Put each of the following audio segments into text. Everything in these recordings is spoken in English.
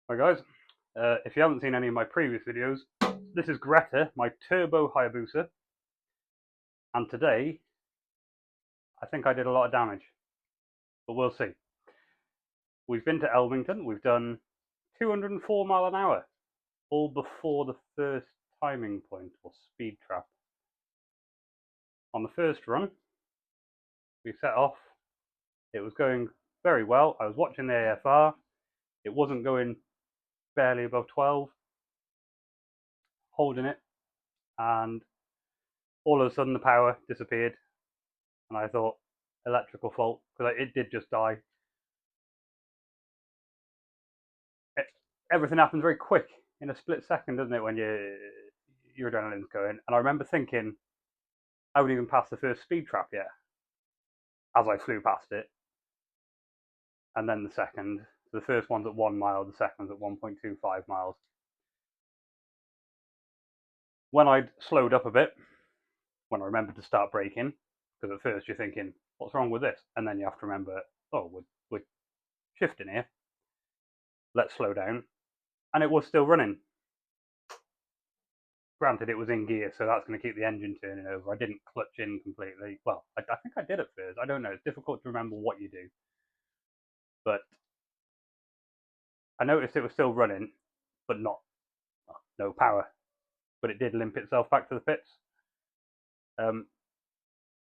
Hi guys, if you haven't seen any of my previous videos, this is Greta, my turbo Hayabusa, and today I think I did a lot of damage, but we'll see. We've been to Elvington, we've done 204 mile an hour, all before the first timing point or speed trap. On the first run, we set off, it was going very well, I was watching the AFR, it wasn't going barely above 12, holding it, and all of a sudden the power disappeared, and I thought, electrical fault, because it did just die. Everything happens very quick in a split second, doesn't it, when your adrenaline's going. And I remember thinking, I haven't even passed the first speed trap yet, as I flew past it. And then the second, so the first one's at 1 mile, the second's at 1.25 miles. When I'd slowed up a bit, when I remembered to start braking, because at first you're thinking, what's wrong with this? And then you have to remember, oh, we're shifting here. Let's slow down. And it was still running. Granted, it was in gear, so that's going to keep the engine turning over. I didn't clutch in completely. Well, I think I did at first. I don't know. It's difficult to remember what you do. But I noticed it was still running, but no power. But it did limp itself back to the pits.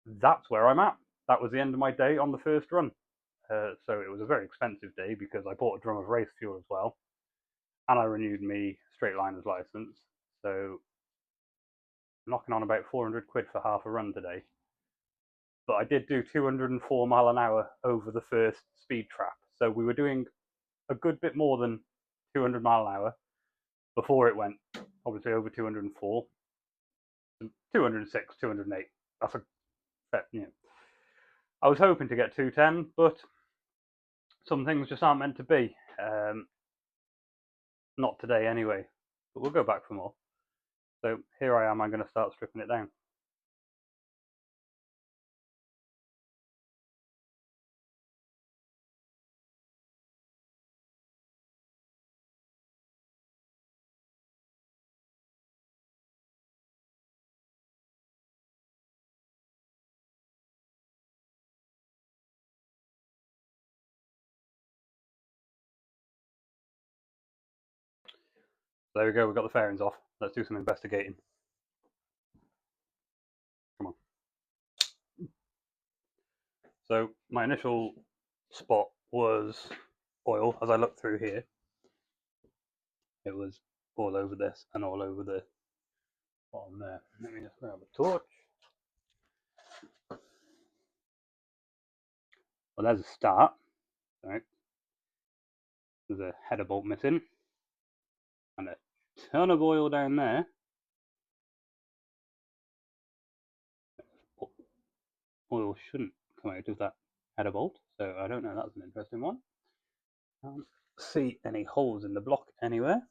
That's where I'm at. That was the end of my day on the first run. So it was a very expensive day because I bought a drum of race fuel as well. And I renewed my straight liner's license. So knocking on about 400 quid for half a run today. But I did do 204 mile an hour over the first speed trap. So we were doing a good bit more than 200 mile an hour before it went obviously over 204, 206, 208. That's a I was hoping to get 210, but some things just aren't meant to be. Not today anyway, but we'll go back for more. So here I am, I'm going to start stripping it down. There we go, we've got the fairings off. Let's do some investigating. Come on. So my initial spot was oil. As I looked through here, it was all over this and all over the bottom there. Let me just grab a torch. Well, there's a start. Right. There's a header bolt missing. And a ton of oil down there. Oil shouldn't come out of that header bolt, so I don't know, that's an interesting one. Can't see any holes in the block anywhere.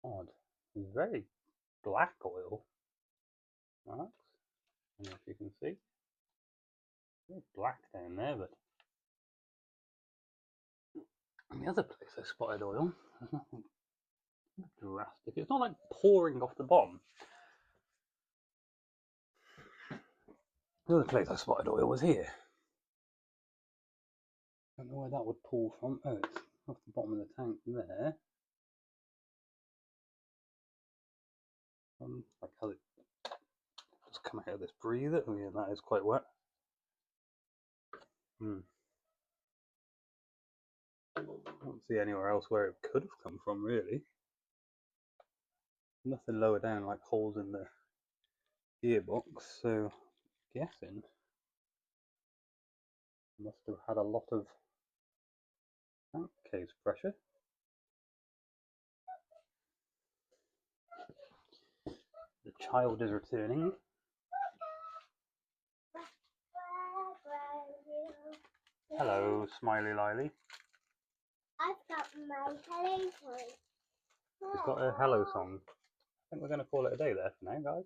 Odd. Very black oil marks. I don't know if you can see. Very black down there, but in the other place I spotted oil, there's nothing drastic. It's not like pouring off the bottom. The other place I spotted oil was here. I don't know where that would pull from. Oh, it's off the bottom of the tank there. Like how it just come out of this breather. Oh yeah, that is quite wet. I don't see anywhere else where it could have come from, really. Nothing lower down like holes in the gearbox, so I'm guessing must have had a lot of tank case pressure. The child is returning. Hello, Smiley Lily. I've got my hello song. She's got a hello song. I think we're going to call it a day there for now, guys.